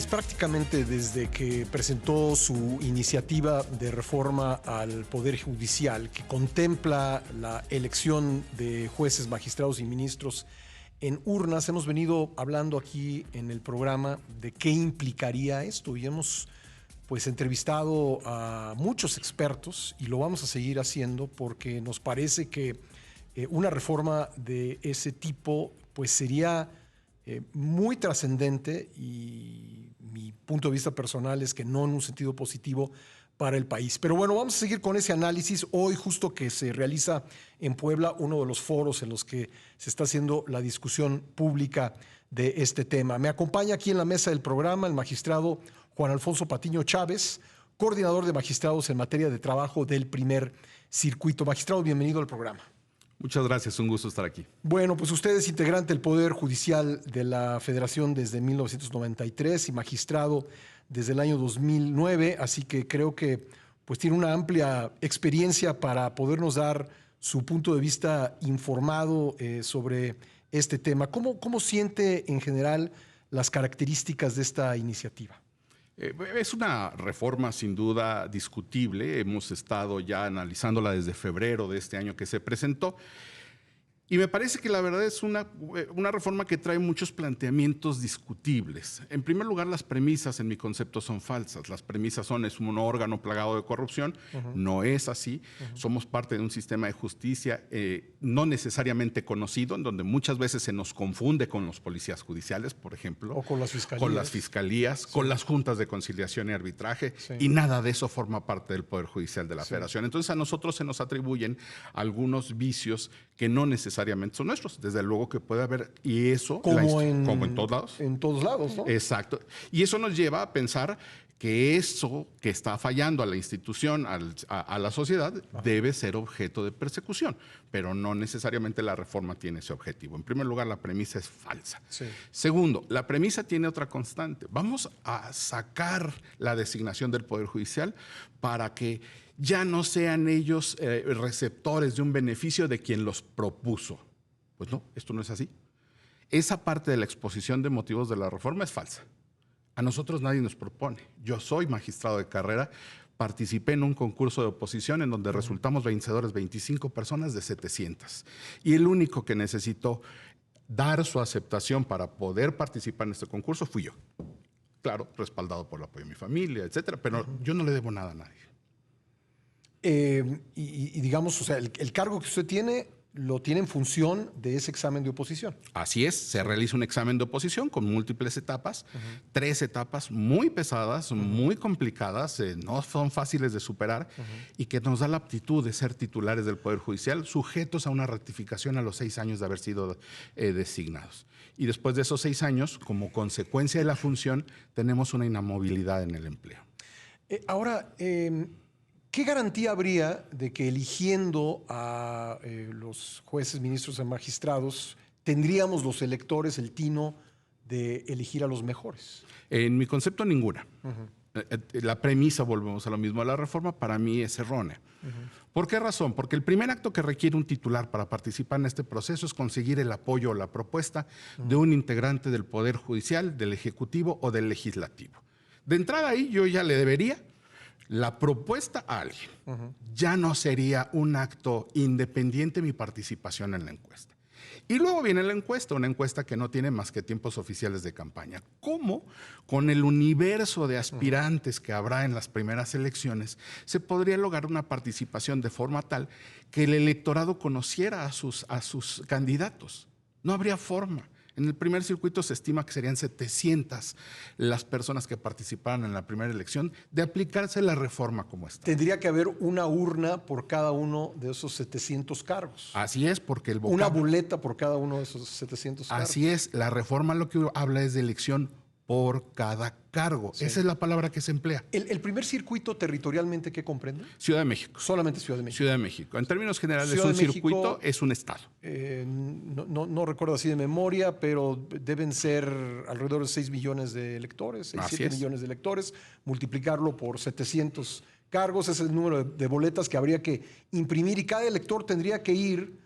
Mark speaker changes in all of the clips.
Speaker 1: prácticamente desde que presentó su iniciativa de reforma al Poder Judicial, que contempla la elección de jueces, magistrados y ministros en urnas. Hemos venido hablando aquí en el programa de qué implicaría esto y hemos entrevistado a muchos expertos y lo vamos a seguir haciendo porque nos parece que una reforma de ese tipo sería muy trascendente, y mi punto de vista personal es que no en un sentido positivo para el país. Pero bueno, vamos a seguir con ese análisis hoy, justo que se realiza en Puebla uno de los foros en los que se está haciendo la discusión pública de este tema. Me acompaña aquí en la mesa del programa el magistrado Juan Alfonso Patiño Chávez, coordinador de magistrados en materia de trabajo del Primer Circuito. Magistrado, bienvenido al programa.
Speaker 2: Muchas gracias, un gusto estar aquí.
Speaker 1: Bueno, pues usted es integrante del Poder Judicial de la Federación desde 1993 y magistrado desde el año 2009, así que creo que tiene una amplia experiencia para podernos dar su punto de vista informado sobre este tema. ¿Cómo siente en general las características de esta iniciativa?
Speaker 2: Es una reforma sin duda discutible. Hemos estado ya analizándola desde febrero de este año que se presentó. Y me parece que la verdad es una reforma que trae muchos planteamientos discutibles. En primer lugar, las premisas en mi concepto son falsas. Las premisas es un órgano plagado de corrupción. No es así. Somos parte de un sistema de justicia no necesariamente conocido, en donde muchas veces se nos confunde con los policías judiciales, por ejemplo.
Speaker 1: O con las fiscalías.
Speaker 2: Con las fiscalías, sí. Con las juntas de conciliación y arbitraje. Sí. Y nada de eso forma parte del Poder Judicial de la Federación. Entonces a nosotros se nos atribuyen algunos vicios que no necesariamente son nuestros. Desde luego que puede haber, y eso
Speaker 1: como en
Speaker 2: todos lados.
Speaker 1: En todos lados, ¿no?
Speaker 2: Exacto. Y eso nos lleva a pensar que eso que está fallando a la institución, a la sociedad, debe ser objeto de persecución, pero no necesariamente la reforma tiene ese objetivo. En primer lugar, la premisa es falsa. Sí. Segundo, la premisa tiene otra constante. Vamos a sacar la designación del Poder Judicial para que ya no sean ellos receptores de un beneficio de quien los propuso. Pues no, esto no es así. Esa parte de la exposición de motivos de la reforma es falsa. A nosotros nadie nos propone. Yo soy magistrado de carrera, participé en un concurso de oposición en donde resultamos vencedores 25 personas de 700. Y el único que necesitó dar su aceptación para poder participar en este concurso fui yo. Claro, respaldado por el apoyo de mi familia, etcétera, pero yo no le debo nada a nadie.
Speaker 1: Y digamos, el cargo que usted tiene lo tiene en función de ese examen de oposición.
Speaker 2: Así es, se realiza un examen de oposición con múltiples etapas, 3 etapas muy pesadas, muy complicadas, no son fáciles de superar y que nos da la aptitud de ser titulares del Poder Judicial, sujetos a una ratificación a los 6 años de haber sido designados. Y después de esos 6 años, como consecuencia de la función, tenemos una inamovilidad en el empleo.
Speaker 1: Ahora, ¿qué garantía habría de que eligiendo a los jueces, ministros y magistrados tendríamos los electores el tino de elegir a los mejores?
Speaker 2: En mi concepto, ninguna. La premisa, volvemos a lo mismo, la reforma para mí es errónea. ¿Por qué razón? Porque el primer acto que requiere un titular para participar en este proceso es conseguir el apoyo o la propuesta de un integrante del Poder Judicial, del Ejecutivo o del Legislativo. De entrada ahí yo ya le debería la propuesta a alguien. Ya no sería un acto independiente mi participación en la encuesta. Y luego viene la encuesta, una encuesta que no tiene más que tiempos oficiales de campaña. ¿Cómo? Con el universo de aspirantes que habrá en las primeras elecciones, se podría lograr una participación de forma tal que el electorado conociera a sus candidatos. No habría forma. En el primer circuito se estima que serían 700 las personas que participaran en la primera elección de aplicarse la reforma como esta.
Speaker 1: Tendría que haber una urna por cada uno de esos 700 cargos.
Speaker 2: Así es, porque el
Speaker 1: vocablo... Una boleta por cada uno de esos 700 cargos.
Speaker 2: Así es, la reforma lo que habla es de elección por cada cargo. Sí. Esa es la palabra que se emplea.
Speaker 1: ¿El primer circuito territorialmente qué comprende?
Speaker 2: Ciudad de México.
Speaker 1: Solamente Ciudad de México.
Speaker 2: Ciudad de México. En términos generales, un circuito es un estado.
Speaker 1: No recuerdo así de memoria, pero deben ser alrededor de 6 millones de electores, 7 millones de electores. Multiplicarlo por 700 cargos, ese es el número de boletas que habría que imprimir y cada elector tendría que ir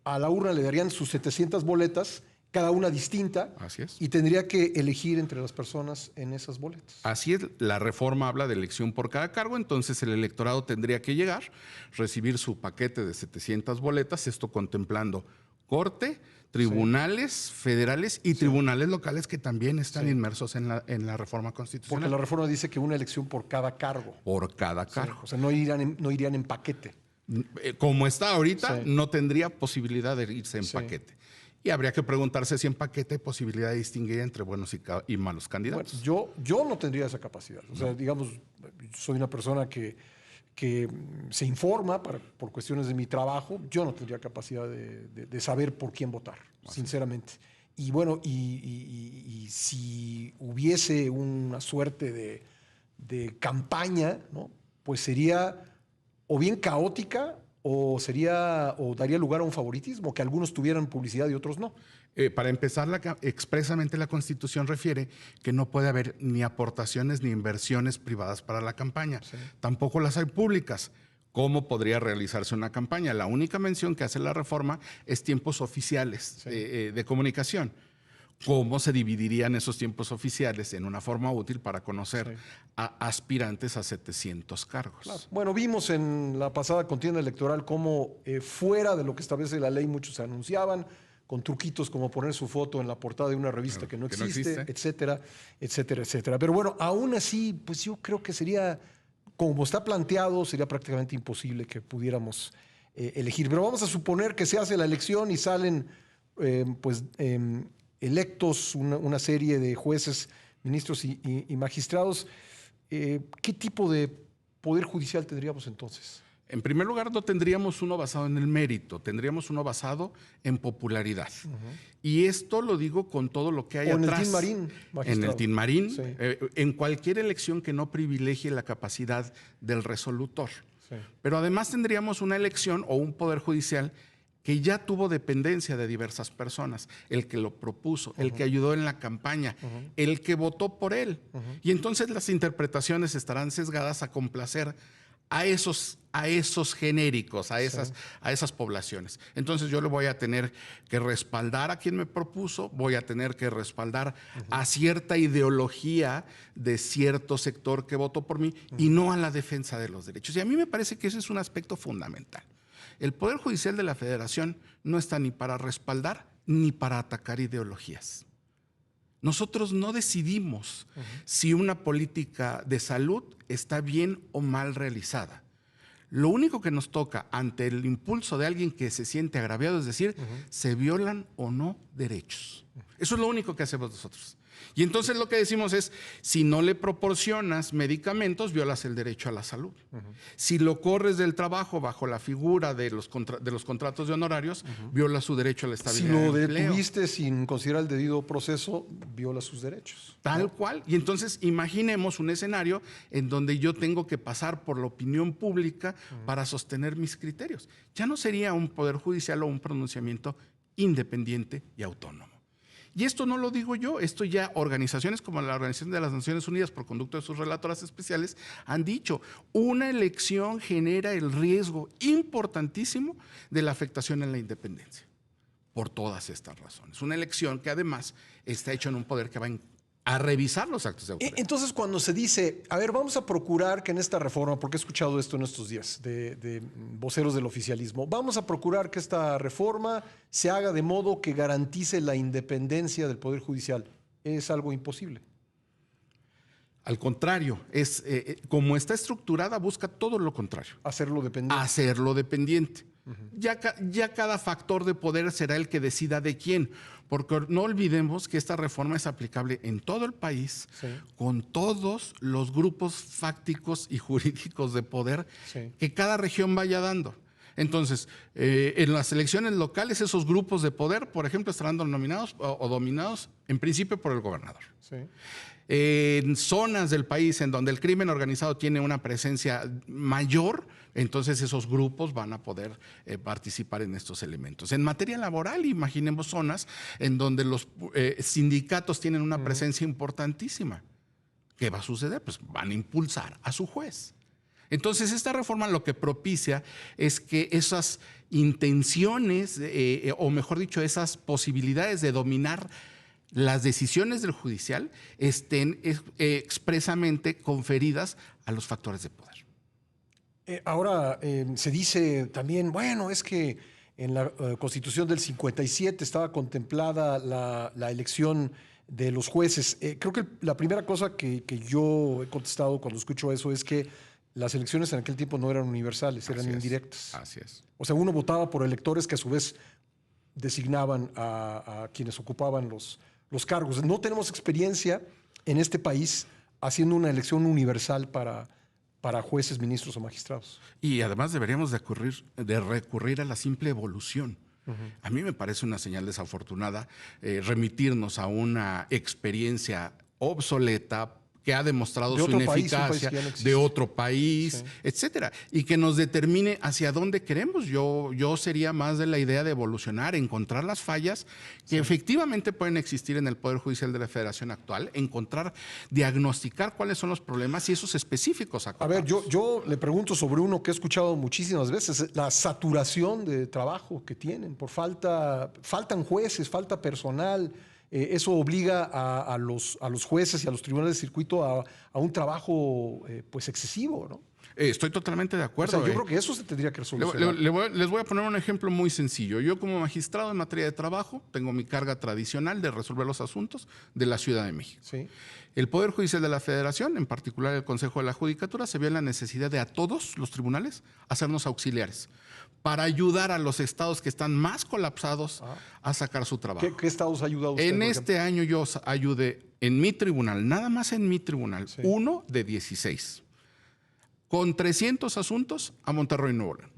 Speaker 1: a la urna, le darían sus 700 boletas cada una distinta.
Speaker 2: Así es.
Speaker 1: Y tendría que elegir entre las personas en esas boletas.
Speaker 2: Así es, la reforma habla de elección por cada cargo, entonces el electorado tendría que llegar, recibir su paquete de 700 boletas, esto contemplando corte, tribunales federales y tribunales locales que también están inmersos en la reforma constitucional.
Speaker 1: Porque la reforma dice que una elección por cada cargo.
Speaker 2: Por cada cargo.
Speaker 1: O sea, no irían en paquete.
Speaker 2: Como está ahorita,
Speaker 1: Sí.
Speaker 2: no tendría posibilidad de irse en
Speaker 1: Sí.
Speaker 2: paquete. Y habría que preguntarse si en paquete hay posibilidad de distinguir entre buenos y malos candidatos.
Speaker 1: Bueno, yo no tendría esa capacidad. O sea, digamos, soy una persona que se informa por cuestiones de mi trabajo. Yo no tendría capacidad de saber por quién votar, sinceramente. Y bueno, y si hubiese una suerte de campaña, ¿no? Pues sería o bien caótica o daría lugar a un favoritismo, que algunos tuvieran publicidad y otros no.
Speaker 2: Para empezar, expresamente la Constitución refiere que no puede haber ni aportaciones ni inversiones privadas para la campaña. Sí. Tampoco las hay públicas. ¿Cómo podría realizarse una campaña? La única mención que hace la reforma es tiempos oficiales de comunicación. ¿Cómo se dividirían esos tiempos oficiales en una forma útil para conocer a aspirantes a 700 cargos?
Speaker 1: Claro. Bueno, vimos en la pasada contienda electoral cómo fuera de lo que establece la ley muchos se anunciaban, con truquitos como poner su foto en la portada de una revista que no existe, etcétera, etcétera, etcétera. Pero bueno, aún así, pues yo creo que sería, como está planteado, sería prácticamente imposible que pudiéramos elegir. Pero vamos a suponer que se hace la elección y salen, electos una serie de jueces, ministros y magistrados. ¿Qué tipo de poder judicial tendríamos entonces?
Speaker 2: En primer lugar, no tendríamos uno basado en el mérito, tendríamos uno basado en popularidad. Y esto lo digo con todo lo que hay atrás.
Speaker 1: En el Tin Marín, magistrado.
Speaker 2: En el Tin Marín,
Speaker 1: sí.
Speaker 2: En cualquier elección que no privilegie la capacidad del resolutor. Sí. Pero además tendríamos una elección o un poder judicial que ya tuvo dependencia de diversas personas, el que lo propuso, el que ayudó en la campaña, el que votó por él. Y entonces las interpretaciones estarán sesgadas a complacer a esos genéricos, a esas poblaciones. Entonces yo le voy a tener que respaldar a quien me propuso, voy a tener que respaldar a cierta ideología de cierto sector que votó por mí y no a la defensa de los derechos. Y a mí me parece que ese es un aspecto fundamental. El Poder Judicial de la Federación no está ni para respaldar ni para atacar ideologías. Nosotros no decidimos si una política de salud está bien o mal realizada. Lo único que nos toca ante el impulso de alguien que se siente agraviado es decir, ¿se violan o no derechos? Eso es lo único que hacemos nosotros. Y entonces lo que decimos es, si no le proporcionas medicamentos, violas el derecho a la salud. Si lo corres del trabajo bajo la figura de los contratos de honorarios, viola su derecho a la estabilidad.
Speaker 1: Si lo detuviste sin considerar el debido proceso, viola sus derechos.
Speaker 2: Tal cual. Y entonces imaginemos un escenario en donde yo tengo que pasar por la opinión pública para sostener mis criterios. Ya no sería un poder judicial o un pronunciamiento independiente y autónomo. Y esto no lo digo yo, esto ya organizaciones como la Organización de las Naciones Unidas, por conducto de sus relatoras especiales, han dicho, una elección genera el riesgo importantísimo de la afectación en la independencia, por todas estas razones. Una elección que además está hecha en un poder que va a revisar los actos de autoridad.
Speaker 1: Entonces, cuando se dice, a ver, vamos a procurar que en esta reforma, porque he escuchado esto en estos días de voceros del oficialismo, vamos a procurar que esta reforma se haga de modo que garantice la independencia del Poder Judicial. Es algo imposible.
Speaker 2: Al contrario, como está estructurada, busca todo lo contrario.
Speaker 1: Hacerlo dependiente.
Speaker 2: Hacerlo dependiente. Ya cada factor de poder será el que decida de quién, porque no olvidemos que esta reforma es aplicable en todo el país, con todos los grupos fácticos y jurídicos de poder que cada región vaya dando. Entonces, en las elecciones locales, esos grupos de poder, por ejemplo, estarán denominados o dominados en principio por el gobernador. En zonas del país en donde el crimen organizado tiene una presencia mayor, entonces esos grupos van a poder participar en estos elementos. En materia laboral, imaginemos zonas en donde los sindicatos tienen una presencia importantísima. ¿Qué va a suceder? Pues van a impulsar a su juez. Entonces, esta reforma lo que propicia es que esas intenciones, o mejor dicho, esas posibilidades de dominar las decisiones del judicial estén expresamente conferidas a los factores de poder.
Speaker 1: Ahora, se dice también, bueno, es que en la Constitución del 57 estaba contemplada la elección de los jueces. Creo que la primera cosa que yo he contestado cuando escucho eso es que las elecciones en aquel tiempo no eran universales, eran indirectas.
Speaker 2: Así es.
Speaker 1: O sea, uno votaba por electores que a su vez designaban a quienes ocupaban los cargos. No tenemos experiencia en este país haciendo una elección universal para jueces, ministros o magistrados.
Speaker 2: Y además deberíamos de recurrir a la simple evolución. A mí me parece una señal desafortunada remitirnos a una experiencia obsoleta que ha demostrado su ineficacia de otro país, sí, etcétera, y que nos determine hacia dónde queremos. Yo sería más de la idea de evolucionar, encontrar las fallas que efectivamente pueden existir en el Poder Judicial de la Federación actual, diagnosticar cuáles son los problemas y esos específicos.
Speaker 1: A ver, yo le pregunto sobre uno que he escuchado muchísimas veces, la saturación de trabajo que tienen, faltan jueces, falta personal. Eso obliga a los jueces y a los tribunales de circuito a un trabajo pues excesivo, ¿no?
Speaker 2: Estoy totalmente de acuerdo.
Speaker 1: O sea, yo creo que eso se tendría que resolver.
Speaker 2: Les voy a poner un ejemplo muy sencillo. Yo como magistrado en materia de trabajo tengo mi carga tradicional de resolver los asuntos de la Ciudad de México.
Speaker 1: Sí.
Speaker 2: El Poder Judicial de la Federación, en particular el Consejo de la Judicatura, se vio en la necesidad de a todos los tribunales hacernos auxiliares para ayudar a los estados que están más colapsados a sacar su trabajo.
Speaker 1: ¿Qué estados ha ayudado usted?
Speaker 2: En este año yo ayudé en mi tribunal, nada más en mi tribunal, sí, 1 de 16, con 300 asuntos a Monterrey, Nuevo León.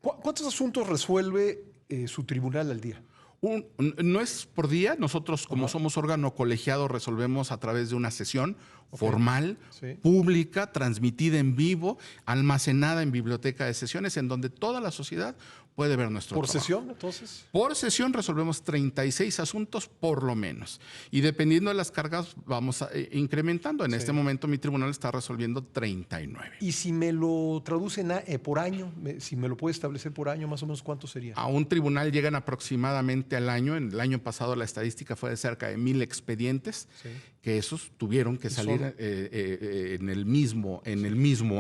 Speaker 1: ¿Cuántos asuntos resuelve su tribunal al día?
Speaker 2: No es por día. Nosotros, como somos órgano colegiado, resolvemos a través de una sesión formal, sí, pública, transmitida en vivo, almacenada en biblioteca de sesiones, en donde toda la sociedad puede ver nuestro trabajo.
Speaker 1: ¿Por sesión, entonces?
Speaker 2: Por sesión resolvemos 36 asuntos por lo menos. Y dependiendo de las cargas vamos incrementando. En este momento mi tribunal está resolviendo 39.
Speaker 1: ¿Y si me lo traducen por año? Si me lo puede establecer por año, más o menos, ¿cuánto sería?
Speaker 2: A un tribunal llegan aproximadamente al año. En el año pasado la estadística fue de cerca de 1,000 expedientes, sí, que esos tuvieron que salir en el mismo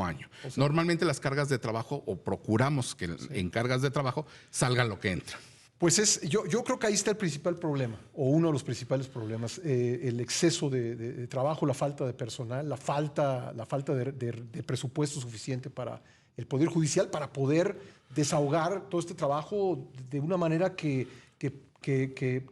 Speaker 2: año. O sea, normalmente las cargas de trabajo, o procuramos que en cargas de trabajo salga lo que entra.
Speaker 1: Pues yo creo que ahí está el principal problema, o uno de los principales problemas, el exceso de trabajo, la falta de personal, la falta de presupuesto suficiente para el Poder Judicial para poder desahogar todo este trabajo de una manera que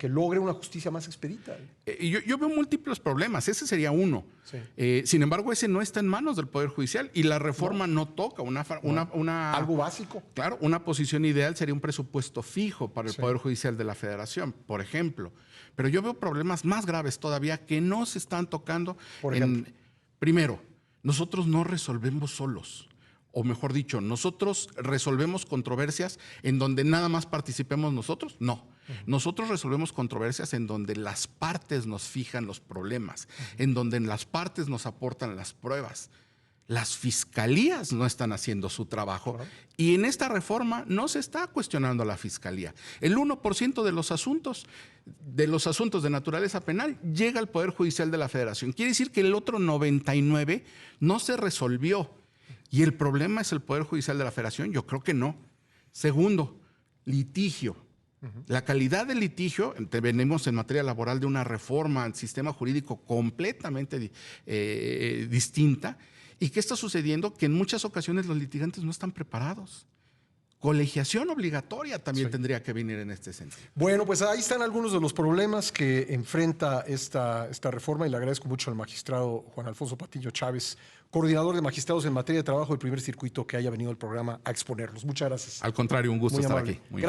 Speaker 1: logre una justicia más expedita.
Speaker 2: Yo veo múltiples problemas, ese sería uno. Sí. Sin embargo, ese no está en manos del Poder Judicial y la reforma no toca
Speaker 1: algo básico.
Speaker 2: Claro, una posición ideal sería un presupuesto fijo para el Poder Judicial de la Federación, por ejemplo. Pero yo veo problemas más graves todavía que no se están tocando.
Speaker 1: Por ejemplo.
Speaker 2: Primero, nosotros no resolvemos solos. O mejor dicho, nosotros resolvemos controversias en donde nada más participemos nosotros. No, nosotros resolvemos controversias en donde las partes nos fijan los problemas, en donde las partes nos aportan las pruebas. Las fiscalías no están haciendo su trabajo y en esta reforma no se está cuestionando a la fiscalía. El 1% de los asuntos de naturaleza penal llega al Poder Judicial de la Federación. Quiere decir que el otro 99% no se resolvió. ¿Y el problema es el Poder Judicial de la Federación? Yo creo que no. Segundo, litigio. La calidad del litigio, venimos en materia laboral de una reforma al sistema jurídico completamente distinta. ¿Y qué está sucediendo? Que en muchas ocasiones los litigantes no están preparados. Colegiación obligatoria también tendría que venir en este sentido.
Speaker 1: Bueno, pues ahí están algunos de los problemas que enfrenta esta reforma y le agradezco mucho al magistrado Juan Alfonso Patiño Chávez, coordinador de magistrados en materia de trabajo del primer circuito, que haya venido al programa a exponerlos. Muchas gracias.
Speaker 2: Al contrario, un gusto estar aquí. Muy gracias.